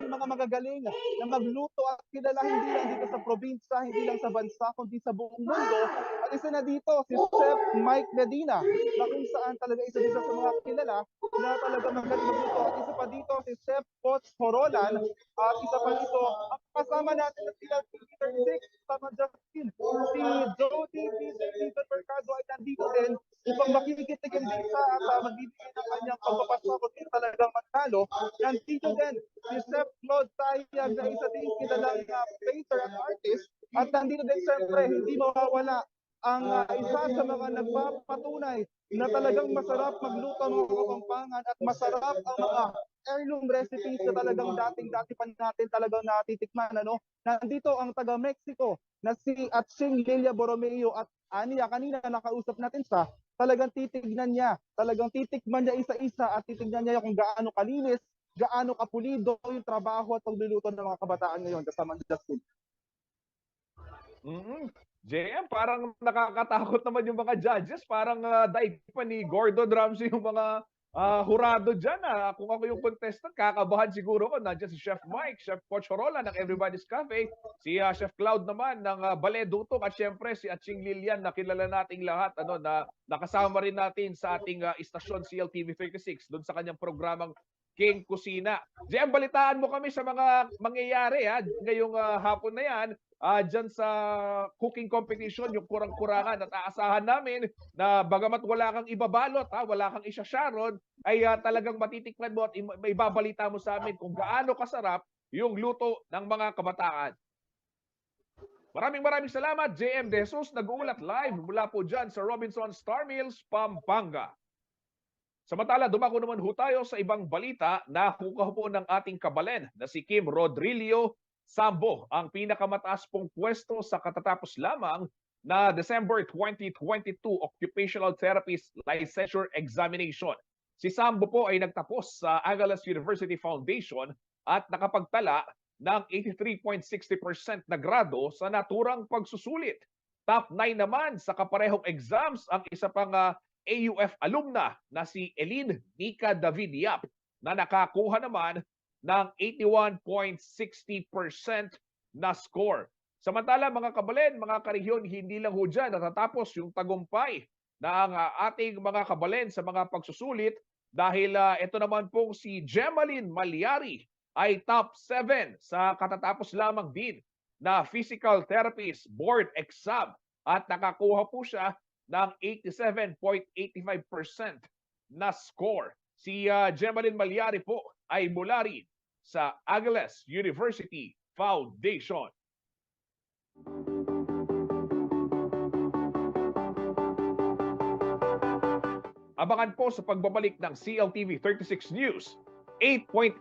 mga magagaling na magluto at kilala hindi lang dito sa probinsya, hindi lang sa bansa, kundi sa buong mundo. At isa na dito, si Chef Mike Medina, na kung saan talaga isa dito sa mga kilala na talaga magaling magluto. At isa pa dito, si Chef Coach Horolan, at isa pa dito, ang kasama natin na sila, Peter Dick, kasama Justin, si Jody Peter Mercado ay nandito din upang makikitikim din sa magbibigay ng kanyang pagpapasok kung talagang manalo. Nandito din si Chef Claude Tayag na isa din kilalang painter at artist. At nandito din siyempre hindi mawawala ang isa sa mga nagpapatunay na talagang masarap magluto ng mga Kapampangan at masarap ang mga heirloom recipes na talagang dating-dati pa natin talagang natitikman. Nandito ang taga-Mexico na si Atching Lilia Borromeo at Ania, kanina nakausap natin siya, talagang titignan niya, talagang titikman niya isa-isa at titignan niya kung gaano kalinis, gaano kapulido yung trabaho at pagluluto ng mga kabataan ngayon kasama ni Justin. JM, parang nakakatakot naman yung mga judges, parang daig pa ni Gordon Ramsay yung mga hurado dyan. Kung ako yung contestant, kakabahan siguro ko. Nandiyan si Chef Mike, Chef Coach Horola ng Everybody's Cafe, si Chef Cloud naman ng Ballet Dutok, at syempre si Atching Lilian na kilala nating lahat, na nakasama rin natin sa ating istasyon CLTV 36 doon sa kanyang programang King Kusina. JM, balitaan mo kami sa mga mangyayari ngayong hapon na yan. Dyan sa cooking competition, yung kurang-kurangan, at aasahan namin na bagamat wala kang ibabalot, wala kang isasharon, ay talagang matitikman mo at may babalita mo sa amin kung gaano kasarap yung luto ng mga kabataan. Maraming salamat, JM De Jesus, nag-uulat live mula po dyan sa Robinson Star Mills, Pampanga. Samantala, dumako naman ho tayo sa ibang balita na hukaw po ng ating kabalen na si Kim Rodrillo Sambo, ang pinakamataas pong pwesto sa katatapos lamang na December 2022 Occupational Therapist Licensure Examination. Si Sambo po ay nagtapos sa Angeles University Foundation at nakapagtala ng 83.60% na grado sa naturang pagsusulit. Top 9 naman sa kaparehong exams ang isa pang AUF alumna na si Eileen Nika David Yap na nakakuha naman ng 81.60% na score. Samantala mga kabalen, mga karehiyon, hindi lang ho dyan natatapos yung tagumpay ng ating mga kabalen sa mga pagsusulit dahil ito naman pong si Gemaline Malyari ay top 7 sa katatapos lamang din na Physical Therapist Board Exam at nakakuha po siya ng 87.85% na score. Si Gemaline Malyari po ay mula rin sa Angeles University Foundation. Abangan po sa pagbabalik ng CLTV 36 News. 8.8%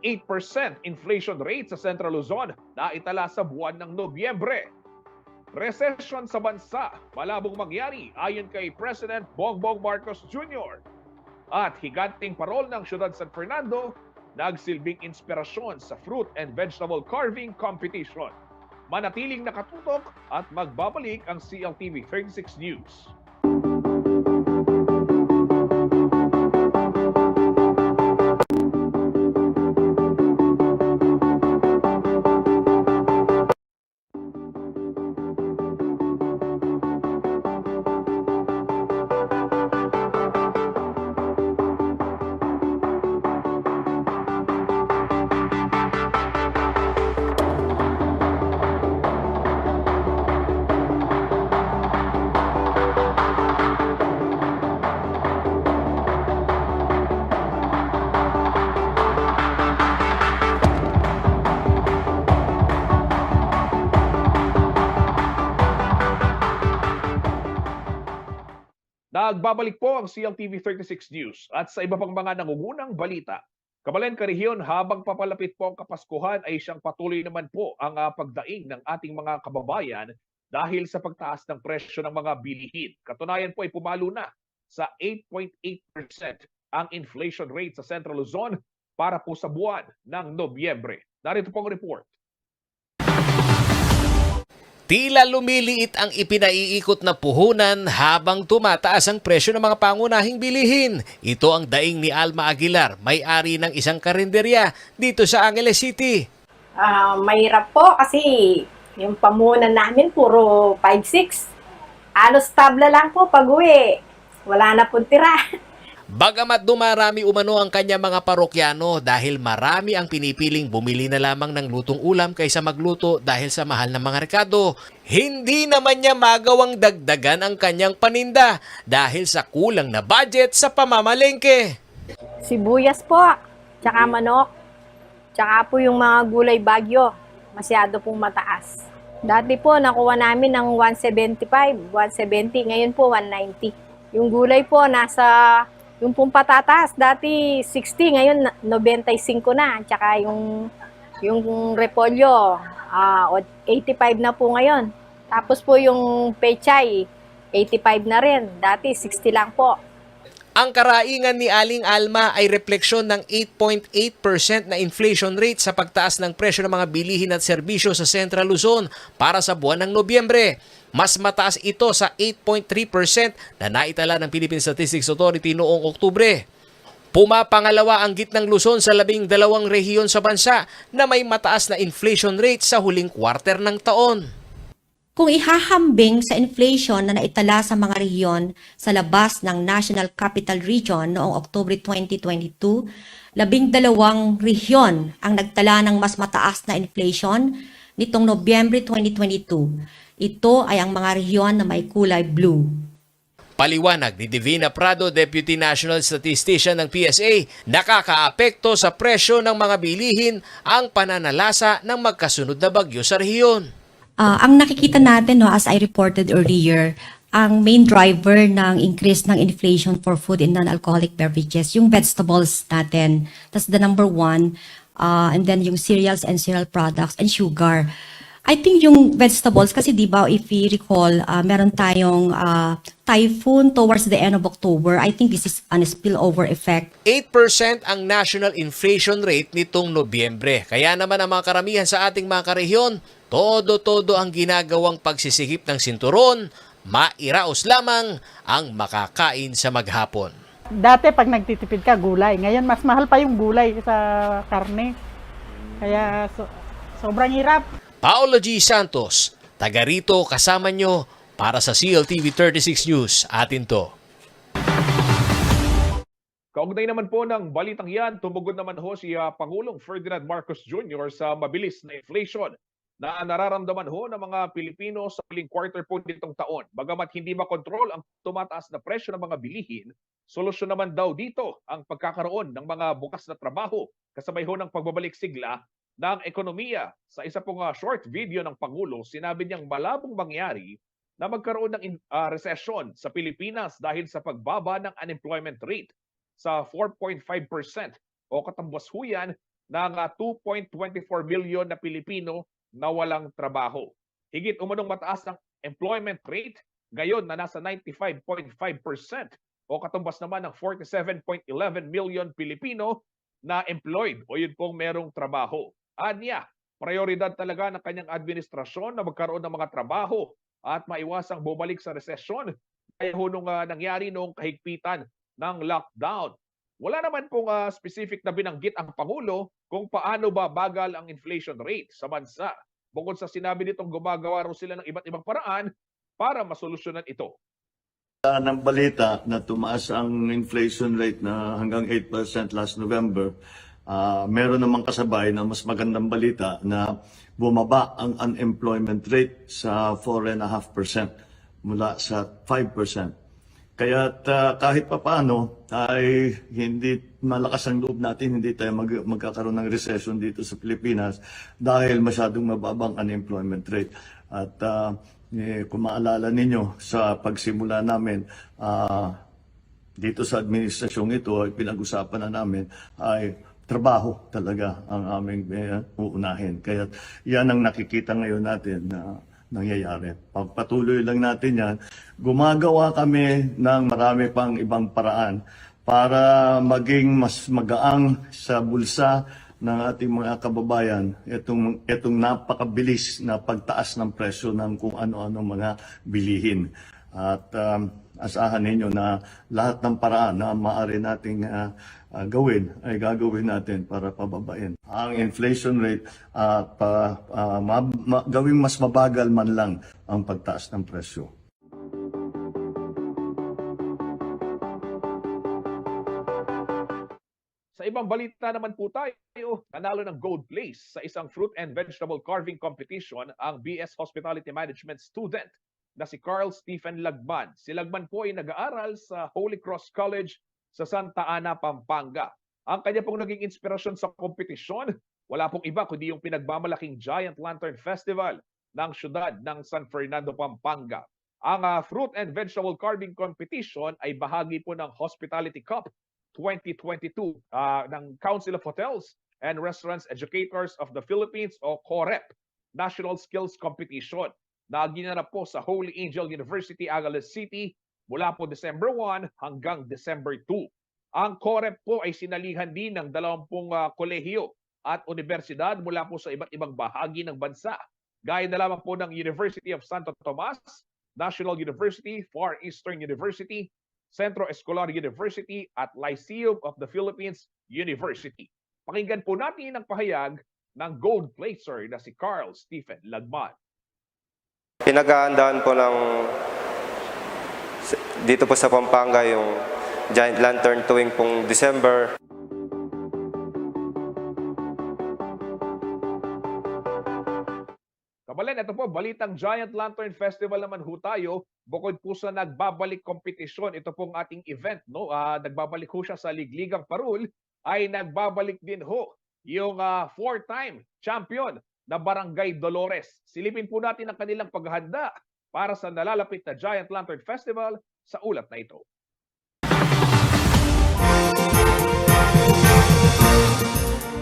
inflation rate sa Central Luzon na itala sa buwan ng Nobyembre. Recession sa bansa, malabong mangyari ayon kay President Bongbong Marcos Jr. At higanting parol ng Siyudad San Fernando, nagsilbing inspirasyon sa fruit and vegetable carving competition. Manatiling nakatutok at magbabalik ang CLTV 36 News. Nagbabalik po ang CLTV 36 News at sa iba pang mga nangungunang balita. Kabalen Karehiyon, habang papalapit po ang Kapaskuhan ay siyang patuloy naman po ang pagdaing ng ating mga kababayan dahil sa pagtaas ng presyo ng mga bilihin. Katunayan po ay pumalo na sa 8.8% ang inflation rate sa Central Luzon para po sa buwan ng Nobyembre. Narito po ang report. Tila lumiliit ang ipinaiikot na puhunan habang tumataas ang presyo ng mga pangunahing bilihin. Ito ang daing ni Alma Aguilar, may-ari ng isang karinderya dito sa Angeles City. Mahirap po kasi yung pamunan namin puro 5-6. Halos tabla lang po pag-uwi. Wala na pong tira. Bagamat dumarami umano ang kanya mga parokyano dahil marami ang pinipiling bumili na lamang ng lutong ulam kaysa magluto dahil sa mahal ng mga rekado, hindi naman niya magawang dagdagan ang kanyang paninda dahil sa kulang na budget sa pamamalengke. Sibuyas po, tsaka manok, tsaka po yung mga gulay bagyo, masyado pong mataas. Dati po nakuha namin ng 175, 170, ngayon po 190. Yung gulay po yung pong patatas, dati 60, ngayon 95 na. Tsaka yung repolyo, 85 na po ngayon. Tapos po yung pechay, 85 na rin. Dati 60 lang po. Ang karaingan ni Aling Alma ay refleksyon ng 8.8% na inflation rate sa pagtaas ng presyo ng mga bilihin at serbisyo sa Central Luzon para sa buwan ng Nobyembre. Mas mataas ito sa 8.3% na naitala ng Philippine Statistics Authority noong Oktubre. Pumapangalawa ang gitnang Luzon sa 12 rehiyon sa bansa na may mataas na inflation rate sa huling quarter ng taon. Kung ihahambing sa inflation na naitala sa mga rehiyon sa labas ng National Capital Region noong Oktubre 2022, 12 rehiyon ang nagtala ng mas mataas na inflation nitong Nobyembre 2022. Ito ay ang mga rehiyon na may kulay blue. Paliwanag ni Divina Prado, Deputy National Statistician ng PSA, nakakaapekto sa presyo ng mga bilihin ang pananalasa ng magkasunod na bagyo sa rehiyon. Ang nakikita natin, as I reported earlier, ang main driver ng increase ng inflation for food and non-alcoholic beverages, yung vegetables natin. That's the number one. And then yung cereals and cereal products and sugar. I think yung vegetables, kasi di ba, if you recall, meron tayong typhoon towards the end of October. I think this is a spillover effect. 8% ang national inflation rate nitong Nobyembre. Kaya naman ang mga karamihan sa ating mga karehiyon, todo-todo ang ginagawang pagsisikip ng sinturon, mairaos lamang ang makakain sa maghapon. Dati pag nagtitipid ka, gulay. Ngayon mas mahal pa yung gulay sa karne. Kaya sobrang hirap. Paolo G. Santos, taga rito kasama nyo para sa CLTV 36 News. Atin to. Kaugnay naman po ng balitang yan, tumugod naman ho si Pangulong Ferdinand Marcos Jr. sa mabilis na inflation na nararamdaman ho ng mga Pilipino sa huling quarter po nitong taon. Bagamat hindi makontrol ang tumataas na presyo ng mga bilihin, solusyon naman daw dito ang pagkakaroon ng mga bukas na trabaho kasabay ho ng pagbabalik sigla ng ekonomiya. Sa isa pong short video ng Pangulo, sinabi niyang malabong mangyari na magkaroon ng recession sa Pilipinas dahil sa pagbaba ng unemployment rate sa 4.5% o katambas ho yan ng 2.24 million na Pilipino na walang trabaho. Higit umanong mataas ng employment rate ngayon na nasa 95.5% o katumbas naman ng 47.11 million Pilipino na employed o yun pong merong trabaho. Anya, prioridad talaga ng kanyang administrasyon na magkaroon ng mga trabaho at maiwasang bumalik sa resesyon kaya ho nung nangyari nung kahigpitan ng lockdown. Wala naman pong specific na binanggit ang Pangulo kung paano ba bagal ang inflation rate sa bansa. Bukod sa sinabi nitong gumagawa raw sila ng iba't ibang paraan para masolusyonan ito. Ng balita na tumaas ang inflation rate na hanggang 8% last November, meron namang kasabay na mas magandang balita na bumaba ang unemployment rate sa 4.5% mula sa 5%. Kaya kahit papaano ay hindi malakas ang loob natin, hindi tayo magkakaroon ng recession dito sa Pilipinas dahil masyadong mababang unemployment rate. At Kung maalala ninyo sa pagsimula namin, dito sa administrasyong ito ay pinag-usapan na namin ay trabaho talaga ang aming uunahin. Kaya yan ang nakikita ngayon natin na nangyayari. Pagpatuloy lang natin yan. Gumagawa kami ng marami pang ibang paraan para maging mas magaang sa bulsa ng ating mga kababayan itong napakabilis na pagtaas ng presyo ng kung ano-ano mga bilihin. At asahan ninyo na lahat ng paraan na maaari nating gawin ay gagawin natin para pababain ang inflation rate at gawing mas mabagal man lang ang pagtaas ng presyo. Sa ibang balita naman po tayo, nanalo ng gold place sa isang fruit and vegetable carving competition ang BS Hospitality Management student na si Carl Stephen Lagman. Si Lagman po ay nag-aaral sa Holy Cross College sa Santa Ana, Pampanga. Ang kanya pong naging inspirasyon sa kompetisyon, wala pong iba kundi yung pinagmamalaking Giant Lantern Festival ng syudad ng San Fernando, Pampanga. Ang fruit and vegetable carving competition ay bahagi po ng Hospitality Cup 2022 ng Council of Hotels and Restaurants Educators of the Philippines o COREP National Skills Competition na ginanap po sa Holy Angel University, Angeles City mula po December 1 hanggang December 2. Ang COREP po ay sinalihan din ng 20 kolehiyo at universidad mula po sa iba't ibang bahagi ng bansa. Gaya na lamang po ng University of Santo Tomas, National University, Far Eastern University, Centro Escolar University at Lyceum of the Philippines University. Pakinggan po natin ang pahayag ng gold placer na si Carl Stephen Lagman. Pinag-aandaan po dito po sa Pampanga yung Giant Lantern tuwing pong December. Kabalen, ito po, balitang Giant Lantern Festival naman ho tayo. Bukod po sa nagbabalik kompetisyon, ito pong ating event, no? Nagbabalik ho siya sa Ligligang Parul, ay nagbabalik din ho yung 4-time champion na Barangay Dolores. Silipin po natin ang kanilang paghahanda para sa nalalapit na Giant Lantern Festival sa ulat na ito.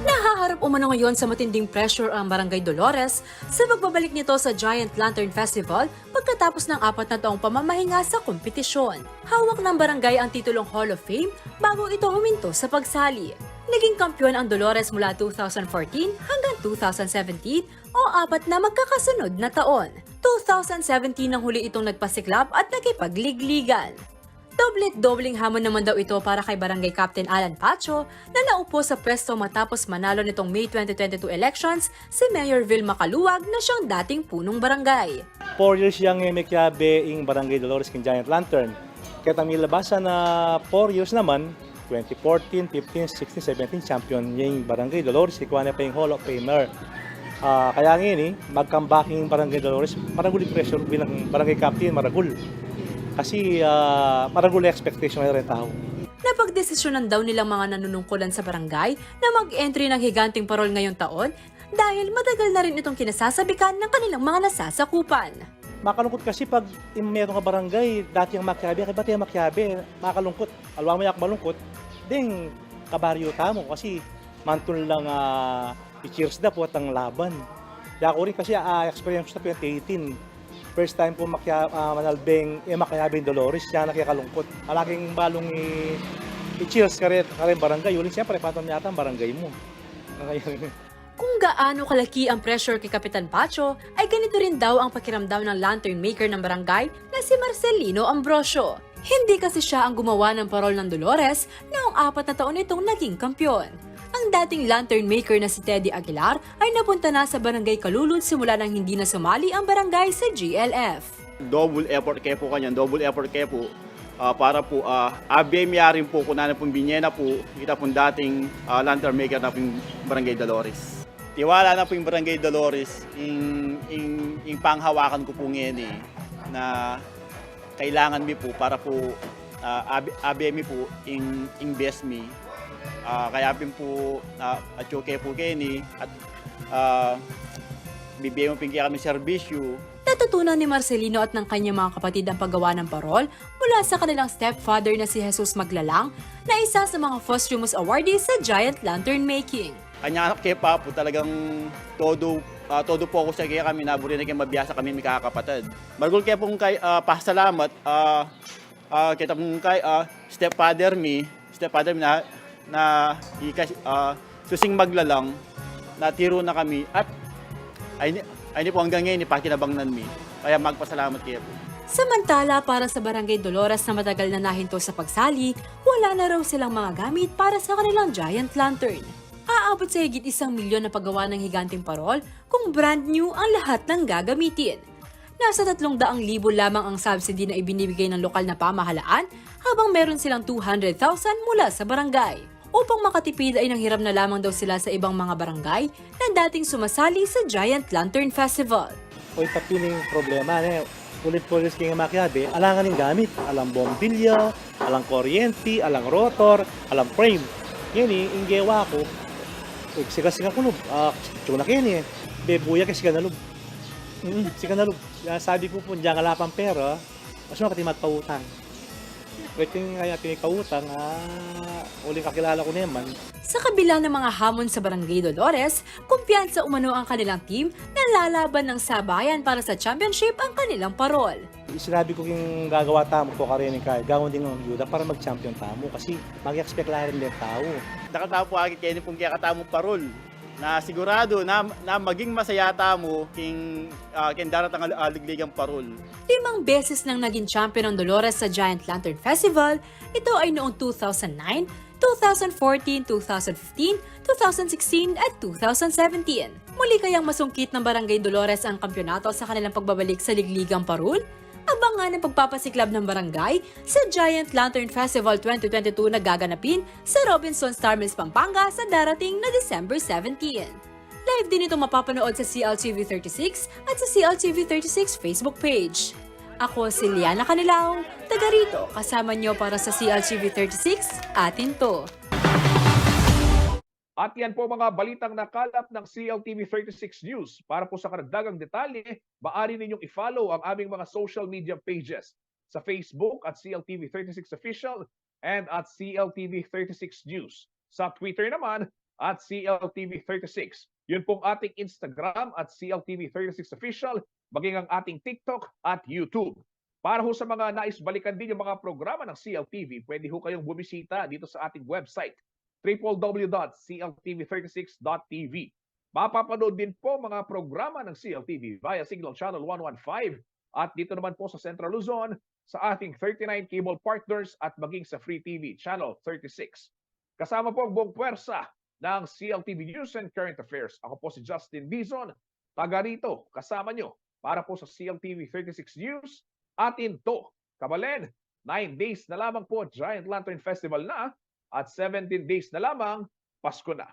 Nahaharap umano ngayon sa matinding pressure ang Barangay Dolores sa pagbabalik nito sa Giant Lantern Festival pagkatapos ng 4 na taong pamamahinga sa kompetisyon. Hawak ng barangay ang titulong Hall of Fame bago ito huminto sa pagsali. Naging kampiyon ang Dolores mula 2014 hanggang 2017 o 4 na magkakasunod na taon. 2017 nang huli itong nagpasiklab at nakipagligligan. Doblet-dobling hamon naman daw ito para kay Barangay Captain Alan Pacho na naupo sa pwesto matapos manalo nitong May 2022 elections si Mayor Vilma Caluwag na siyang dating punong barangay. 4 years yang mekiabe ing Barangay Dolores king Giant Lantern. Kaya kami labasan na 4 years naman, 2014, 15, 16, 17 champion yung Barangay Dolores, ikuha pa yung Hall of Famer. Kaya ngayon mag-comebacking Barangay Dolores, maragul yung pressure bilang Barangay Captain, maragul. Kasi maragul na expectation na rin tao. Napagdesisyonan daw nilang mga nanunungkulan sa barangay na mag-entry ng higanting parol ngayong taon dahil matagal na rin itong kinasasabikan ng kanilang mga nasasakupan. Makalungkot kasi pag meron ka barangay, dati ang makyabe, kaya bati ang makyabe, makalungkot. Alwang mayak malungkot, ding kabaryo tamo kasi mantun lang i-cheers na po at ang laban. Kaya ako rin kasi experience na 2018. First time po manalbeng makyabeng Dolores, siya nakikalungkot. Malaking balong i-cheers ka rin barangay, uling siyempre patong yata ang barangay mo. Kung gaano kalaki ang pressure kay Kapitan Pacho, ay ganito rin daw ang pakiramdam ng lantern maker ng barangay na si Marcelino Ambrosio. Hindi kasi siya ang gumawa ng parol ng Dolores noong 4 na taon itong naging kampyon. Ang dating lantern maker na si Teddy Aguilar ay napunta na sa Barangay Kalulud simula nang hindi na sumali ang barangay sa GLF. Double effort kayo po kanyan, para po abemya rin po kung na pong binyena po, kita pong dating lantern maker na pong Barangay Dolores. Tiwala na po yung Barangay Dolores, yung panghawakan ko po ngayon na kailangan mi po para po abemi po yung best me. Kaya po at yoke po Kenny at bibigyan mo pingi kami serbisyo. Natutuwa Natutunan ni Marcelino at ng kanyang mga kapatid ang paggawa ng parol mula sa kanilang stepfather na si Jesus Maglalang na isa sa mga posthumous awardees sa Giant Lantern Making. Kanya anak kay Papo talagang todo po ako sa kaya kami naburi na kayo mabiyasa kami may kakapatid. Margul kaya pong kay pasalamat kita pong kay stepfather mi na susing Maglalang na tiro na kami at ay po hanggang ngayon ipakinabangnan mi. Kaya magpasalamat kayo po. Samantala, para sa Barangay Dolores na matagal na nahinto sa pagsali, wala na raw silang mga gamit para sa kanilang giant lantern. Aabot sa higit 1 milyon na paggawa ng higanting parol kung brand new ang lahat ng gagamitin. Nasa 300,000 lamang ang subsidy na ibinibigay ng lokal na pamahalaan habang meron silang 200,000 mula sa barangay. Upang makatipid ay nanghiram na lamang daw sila sa ibang mga barangay na dating sumasali sa Giant Lantern Festival. O itapiling problema na ulit-ulit kaya makiabe, alangan ng gamit. Alang bombilya, alang kuryente, alang rotor, alang frame. Yan inggewa ko. Siga-siga ko lub. Tuna kayo bebuya kasi siga na lub. Siga na lub. Sabi ko po, diyan ka lapang pera, mas makati magpautang. Pwede kaya pinikautang, uling kakilala ko naman. Sa kabila ng mga hamon sa Barangay Dolores, kumpiyansa umano ang kanilang team na lalaban ng sabayan para sa championship ang kanilang parol. Sinabi ko yung gagawa tamo ko karin kaya gawin din ng yuda para mag-champion tamo kasi mag-expect lang rin din tao. Nakatapo agad kayo pong kaya katamo parol na sigurado na maging masaya tamo king daratang aligligang parol. 5 beses nang naging champion ng Dolores sa Giant Lantern Festival. Ito ay noong 2009, 2014, 2015, 2016 at 2017. Muli kayang masungkit ng Barangay Dolores ang kampyonato sa kanilang pagbabalik sa ligligang parol? Abangan ang pagpapasiklab ng barangay sa Giant Lantern Festival 2022 na gaganapin sa Robinson Star Mills, Pampanga sa darating na December 17. Live din ito mapapanood sa CLTV 36 at sa CLTV 36 Facebook page. Ako si Liana Canilao, taga rito, kasama nyo para sa CLTV 36, atin to. At yan po mga balitang nakalap ng CLTV 36 News. Para po sa karagdagang detalye, maaari ninyong i-follow ang aming mga social media pages sa Facebook at CLTV 36 Official and at CLTV 36 News. Sa Twitter naman at CLTV 36. Yun pong ating Instagram at CLTV 36 Official, maging ang ating TikTok at YouTube. Para ho sa mga nais balikan din yung mga programa ng CLTV, pwede ho kayong bumisita dito sa ating website www.cltv36.tv. Mapapanood din po mga programa ng CLTV via Signal Channel 115 at dito naman po sa Central Luzon sa ating 39 cable partners at maging sa Free TV Channel 36. Kasama po ang buong puwersa ng CLTV News and Current Affairs. Ako po si Justin Dizon, taga rito, kasama nyo para po sa CLTV 36 News. Atin to, Kabalen, 9 days na lamang po Giant Lantern Festival na at 17 days na lamang Pasko na.